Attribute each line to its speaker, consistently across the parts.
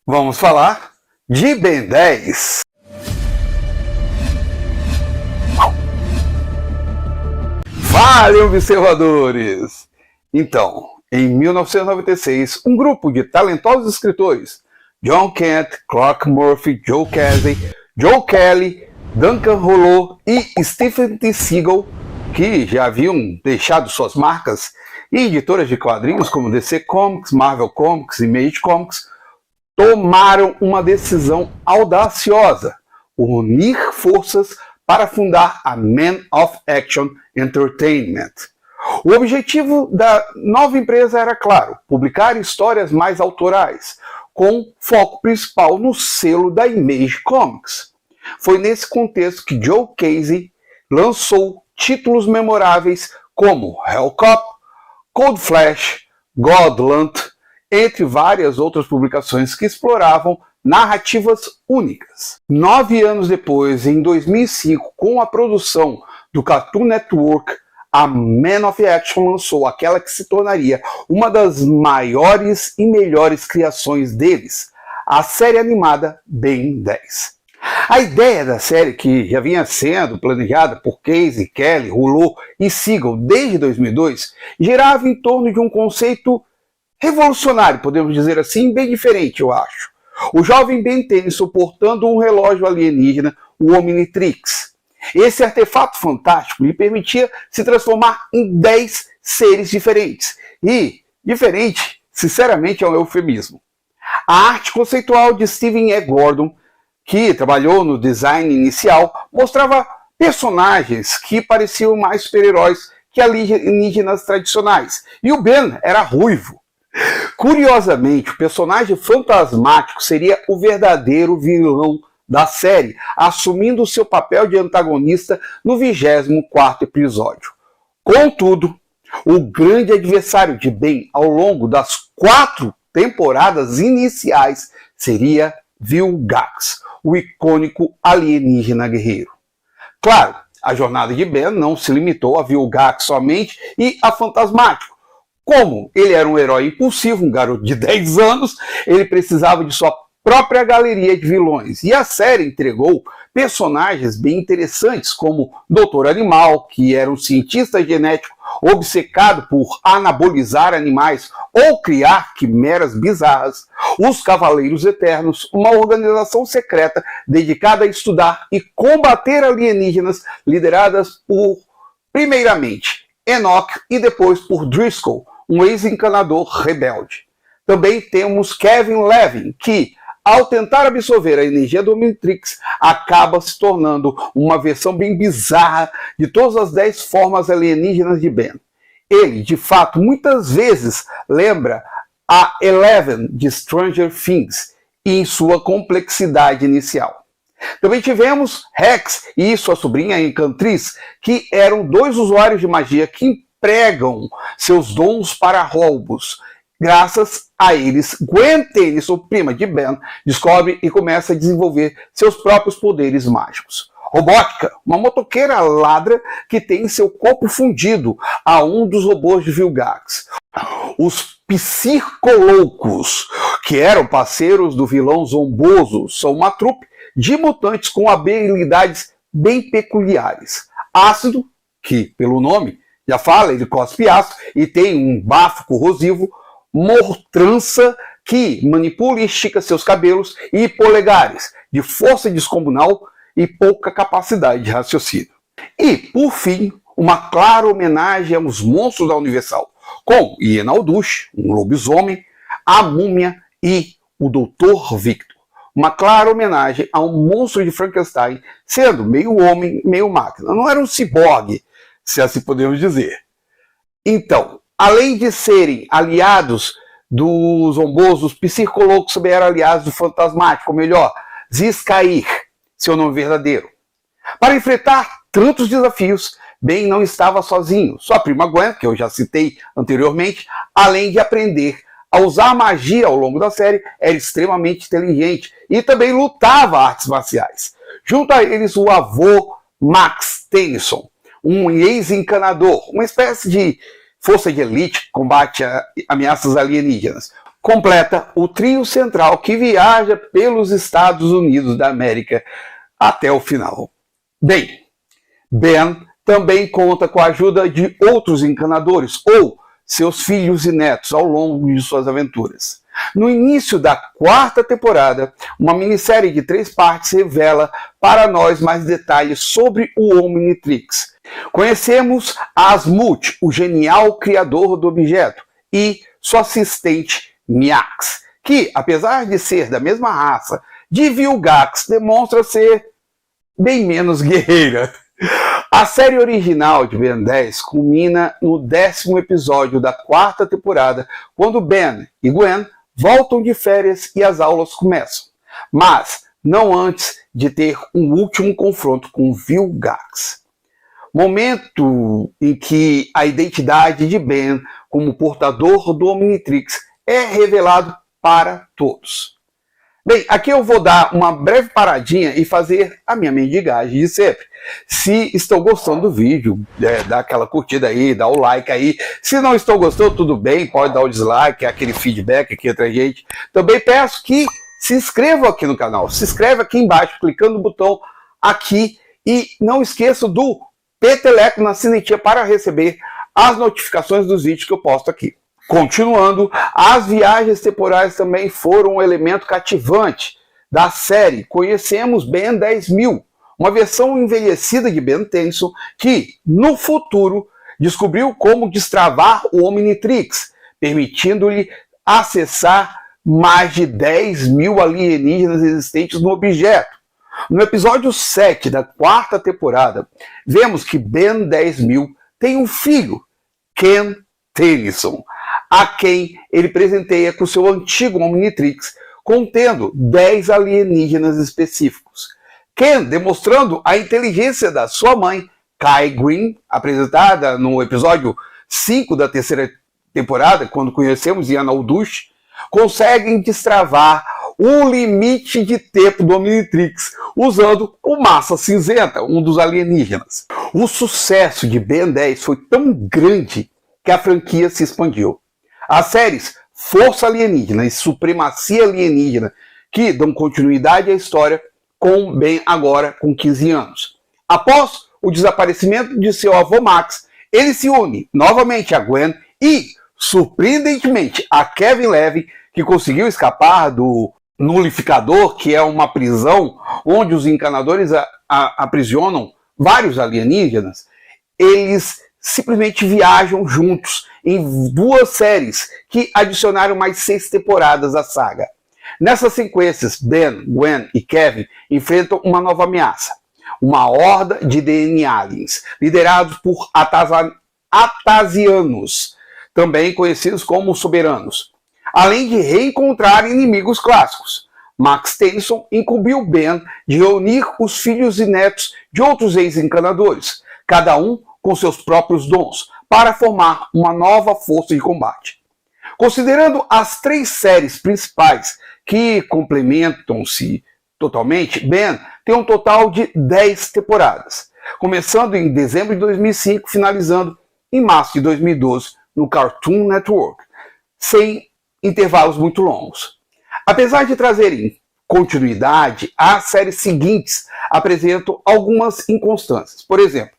Speaker 1: Vamos falar de Ben 10. Fale, observadores! Então, em 1996, um grupo de talentosos escritores, John Kent, Clark Murphy, Joe Casey, Joe Kelly, Duncan Rouleau e Stephen T. Siegel, que já haviam deixado suas marcas em editoras de quadrinhos como DC Comics, Marvel Comics e Image Comics, tomaram uma decisão audaciosa: unir forças para fundar a Man of Action Entertainment. O objetivo da nova empresa era, claro, publicar histórias mais autorais, com foco principal no selo da Image Comics. Foi nesse contexto que Joe Casey lançou títulos memoráveis como Hellcop, Cold Flash, Godland, entre várias outras publicações que exploravam narrativas únicas. 9 anos depois, em 2005, com a produção do Cartoon Network, a Man of Action lançou aquela que se tornaria uma das maiores e melhores criações deles, a série animada Ben 10. A ideia da série, que já vinha sendo planejada por Casey, Kelly, Rouleau e Siegel desde 2002, girava em torno de um conceito revolucionário, podemos dizer assim, bem diferente, eu acho. O jovem Ben Tennyson portando um relógio alienígena, o Omnitrix. Esse artefato fantástico lhe permitia se transformar em 10 seres diferentes. E, diferente, sinceramente, é um eufemismo. A arte conceitual de Stephen E. Gordon, que trabalhou no design inicial, mostrava personagens que pareciam mais super-heróis que alienígenas tradicionais. E o Ben era ruivo. Curiosamente, o personagem fantasmático seria o verdadeiro vilão da série, assumindo seu papel de antagonista no 24º episódio. Contudo, o grande adversário de Ben ao longo das 4 temporadas iniciais seria Vilgax, o icônico alienígena guerreiro. Claro, a jornada de Ben não se limitou a Vilgax somente e a Fantasmático. Como ele era um herói impulsivo, um garoto de 10 anos, ele precisava de sua própria galeria de vilões. E a série entregou personagens bem interessantes, como Doutor Animal, que era um cientista genético obcecado por anabolizar animais ou criar quimeras bizarras, os Cavaleiros Eternos, uma organização secreta dedicada a estudar e combater alienígenas, lideradas por, primeiramente, Enoch e depois por Driscoll, um ex-encanador rebelde. Também temos Kevin Levin, que, ao tentar absorver a energia do Omnitrix, acaba se tornando uma versão bem bizarra de todas as 10 formas alienígenas de Ben. Ele, de fato, muitas vezes lembra a Eleven de Stranger Things em sua complexidade inicial. Também tivemos Rex e sua sobrinha Encantriz, que eram 2 usuários de magia que empregam seus dons para roubos. Graças a eles, Gwen Tennyson, prima de Ben, descobre e começa a desenvolver seus próprios poderes mágicos. Robótica, uma motoqueira ladra que tem seu corpo fundido a um dos robôs de Vilgax. Os Psicoloucos, que eram parceiros do vilão Zomboso, são uma trupe de mutantes com habilidades bem peculiares. Ácido, que pelo nome já fala, ele cospe ácido e tem um bafo corrosivo. Mortrança, que manipula e estica seus cabelos, e polegares, de força descomunal e pouca capacidade de raciocínio. E, por fim, uma clara homenagem aos monstros da Universal, com Ian Alduch, um lobisomem, a Múmia e o Dr. Victor. Uma clara homenagem a um monstro de Frankenstein, sendo meio homem, meio máquina. Não era um ciborgue, se assim podemos dizer. Então, além de serem aliados dos Zombosos, os Psicoloucos também eram aliados do Fantasmático, ou melhor, Ziscair, seu nome verdadeiro. Para enfrentar tantos desafios, Ben não estava sozinho. Sua prima Gwen, que eu já citei anteriormente, além de aprender a usar magia ao longo da série, era extremamente inteligente e também lutava artes marciais. Junto a eles, o avô Max Tennyson, um ex-encanador, uma espécie de força de elite que combate ameaças alienígenas. completa o trio central que viaja pelos Estados Unidos da América até o final. Bem, Ben também conta com a ajuda de outros encanadores ou seus filhos e netos ao longo de suas aventuras. No início da quarta temporada, uma minissérie de 3 partes revela para nós mais detalhes sobre o Omnitrix. Conhecemos Asmut, o genial criador do objeto, e sua assistente Myax, que, apesar de ser da mesma raça de Vilgax, demonstra ser bem menos guerreira. A série original de Ben 10 culmina no 10º episódio da quarta temporada, quando Ben e Gwen voltam de férias e as aulas começam, mas não antes de ter um último confronto com Vilgax. Momento em que a identidade de Ben como portador do Omnitrix é revelado para todos. Bem, aqui eu vou dar uma breve paradinha e fazer a minha mendigagem de sempre. Se estão gostando do vídeo, dá aquela curtida aí, dá o like aí. Se não estão gostando, tudo bem, pode dar o dislike, aquele feedback aqui entre a gente. Também peço que se inscrevam aqui no canal. Se inscreve aqui embaixo, clicando no botão aqui. E não esqueça do peteleco na sinetinha para receber as notificações dos vídeos que eu posto aqui. Continuando, as viagens temporais também foram um elemento cativante da série. Conhecemos Ben 10.000, uma versão envelhecida de Ben Tennyson que, no futuro, descobriu como destravar o Omnitrix, permitindo-lhe acessar mais de 10.000 alienígenas existentes no objeto. No episódio 7 da quarta temporada, vemos que Ben 10.000 tem um filho, Ken Tennyson, a quem ele presenteia com seu antigo Omnitrix, contendo 10 alienígenas específicos. Ken, demonstrando a inteligência da sua mãe, Kai Green, apresentada no episódio 5 da terceira temporada, quando conhecemos Iana Aldush, conseguem destravar o limite de tempo do Omnitrix, usando o Massa Cinzenta, um dos alienígenas. O sucesso de Ben 10 foi tão grande que a franquia se expandiu. As séries Força Alienígena e Supremacia Alienígena, que dão continuidade à história com Ben agora com 15 anos. Após o desaparecimento de seu avô Max, ele se une novamente a Gwen e, surpreendentemente, a Kevin Levy, que conseguiu escapar do Nulificador, que é uma prisão onde os encanadores aprisionam vários alienígenas. Eles simplesmente viajam juntos em 2 séries que adicionaram mais 6 temporadas à saga. Nessas sequências, Ben, Gwen e Kevin enfrentam uma nova ameaça, uma horda de DNA aliens, liderados por Atasianos, também conhecidos como Soberanos, além de reencontrar inimigos clássicos. Max Tennyson incumbiu Ben de reunir os filhos e netos de outros ex-encanadores, cada um com seus próprios dons, para formar uma nova força de combate. Considerando as 3 séries principais que complementam-se totalmente, Ben tem um total de 10 temporadas, começando em dezembro de 2005, finalizando em março de 2012 no Cartoon Network, sem intervalos muito longos. Apesar de trazerem continuidade, as séries seguintes apresentam algumas inconstâncias. Por exemplo,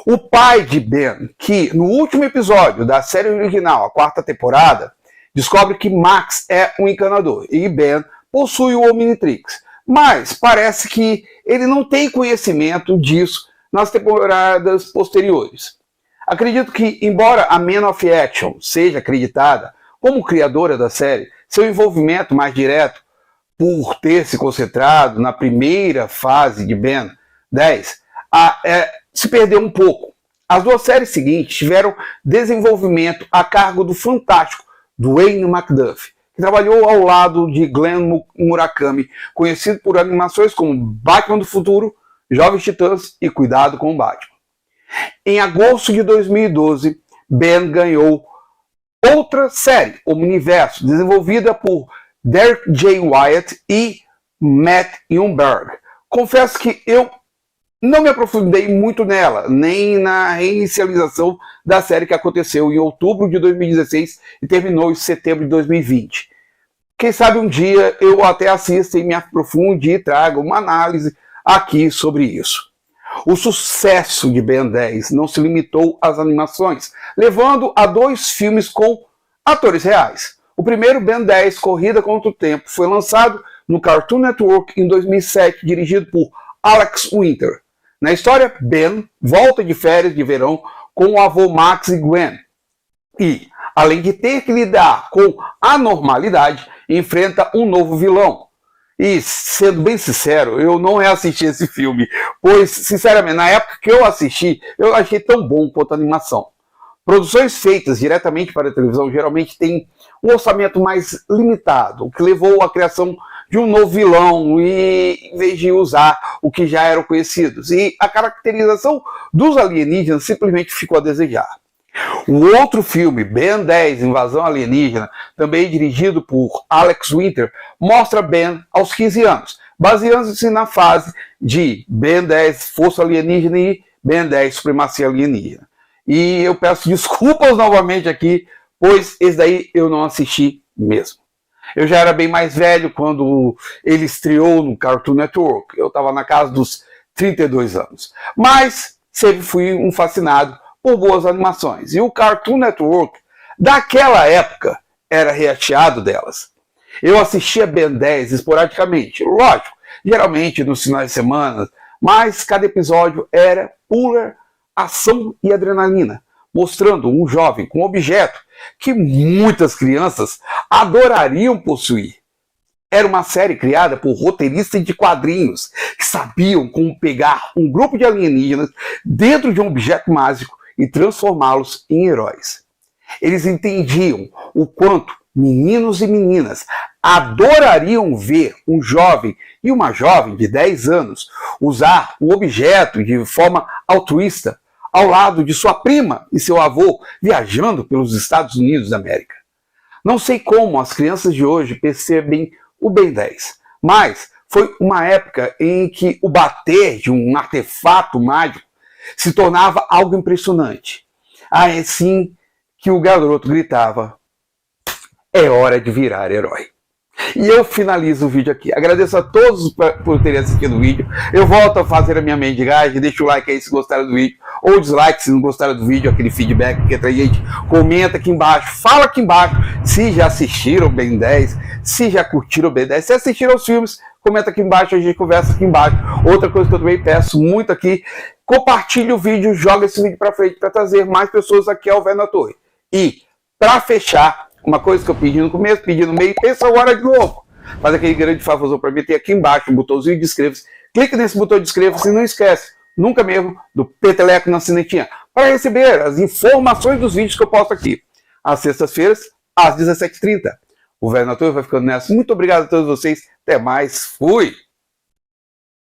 Speaker 1: o pai de Ben, que no último episódio da série original, a quarta temporada, descobre que Max é um encanador e Ben possui o Omnitrix, mas parece que ele não tem conhecimento disso nas temporadas posteriores. Acredito que, embora a Man of Action seja acreditada como criadora da série, seu envolvimento mais direto por ter se concentrado na primeira fase de Ben 10 se perdeu um pouco. As 2 séries seguintes tiveram desenvolvimento a cargo do fantástico Dwayne McDuffie, que trabalhou ao lado de Glenn Murakami, conhecido por animações como Batman do Futuro, Jovens Titãs e Cuidado com o Batman. Em agosto de 2012, Ben ganhou outra série, Omniverso, desenvolvida por Derek J. Wyatt e Matt Youngberg. Confesso que eu não me aprofundei muito nela, nem na reinicialização da série que aconteceu em outubro de 2016 e terminou em setembro de 2020. Quem sabe um dia eu até assista e me aprofunde e traga uma análise aqui sobre isso. O sucesso de Ben 10 não se limitou às animações, levando a 2 filmes com atores reais. O primeiro, Ben 10, Corrida contra o Tempo, foi lançado no Cartoon Network em 2007, dirigido por Alex Winter. Na história, Ben volta de férias de verão com o avô Max e Gwen. E, além de ter que lidar com a normalidade, enfrenta um novo vilão. E, sendo bem sincero, eu não reassisti esse filme, pois, sinceramente, na época que eu assisti, eu achei tão bom quanto a animação. Produções feitas diretamente para a televisão geralmente têm um orçamento mais limitado, o que levou à criação de um novo vilão em vez de usar o que já eram conhecidos. E a caracterização dos alienígenas simplesmente ficou a desejar. O outro filme, Ben 10, Invasão Alienígena, também dirigido por Alex Winter, mostra Ben aos 15 anos, baseando-se na fase de Ben 10, Força Alienígena e Ben 10, Supremacia Alienígena. E eu peço desculpas novamente aqui, pois esse daí eu não assisti mesmo. Eu já era bem mais velho quando ele estreou no Cartoon Network. Eu estava na casa dos 32 anos. Mas sempre fui um fascinado por boas animações. E o Cartoon Network, daquela época, era recheado delas. Eu assistia Ben 10 esporadicamente, lógico, geralmente nos finais de semana, mas cada episódio era pura ação e adrenalina, mostrando um jovem com um objeto que muitas crianças adorariam possuir. Era uma série criada por roteiristas de quadrinhos que sabiam como pegar um grupo de alienígenas dentro de um objeto mágico e transformá-los em heróis. Eles entendiam o quanto meninos e meninas adorariam ver um jovem e uma jovem de 10 anos usar um objeto de forma altruísta ao lado de sua prima e seu avô viajando pelos Estados Unidos da América. Não sei como as crianças de hoje percebem o Ben 10, mas foi uma época em que o bater de um artefato mágico se tornava algo impressionante. Assim que o garoto gritava: é hora de virar herói. E eu finalizo o vídeo aqui. Agradeço a todos por terem assistido o vídeo. Eu volto a fazer a minha mendigagem. Deixa o like aí se gostaram do vídeo. Ou dislike se não gostaram do vídeo. Aquele feedback que a gente comenta aqui embaixo. Fala aqui embaixo se já assistiram o Ben 10. Se já curtiram o Ben 10. Se assistiram aos filmes, comenta aqui embaixo. A gente conversa aqui embaixo. Outra coisa que eu também peço muito aqui. Compartilhe o vídeo. Joga esse vídeo pra frente para trazer mais pessoas aqui ao Véio na Torre. E, para fechar, uma coisa que eu pedi no começo, pedi no meio, pensa agora de novo. Faz aquele grande favorzão para mim, tem aqui embaixo um botãozinho de inscreva-se. Clique nesse botão de inscreva-se e não esquece, nunca mesmo, do peteleco na sinetinha, para receber as informações dos vídeos que eu posto aqui. Às sextas-feiras, às 17h30. O Véio na Torre vai ficando nessa. Muito obrigado a todos vocês. Até mais. Fui!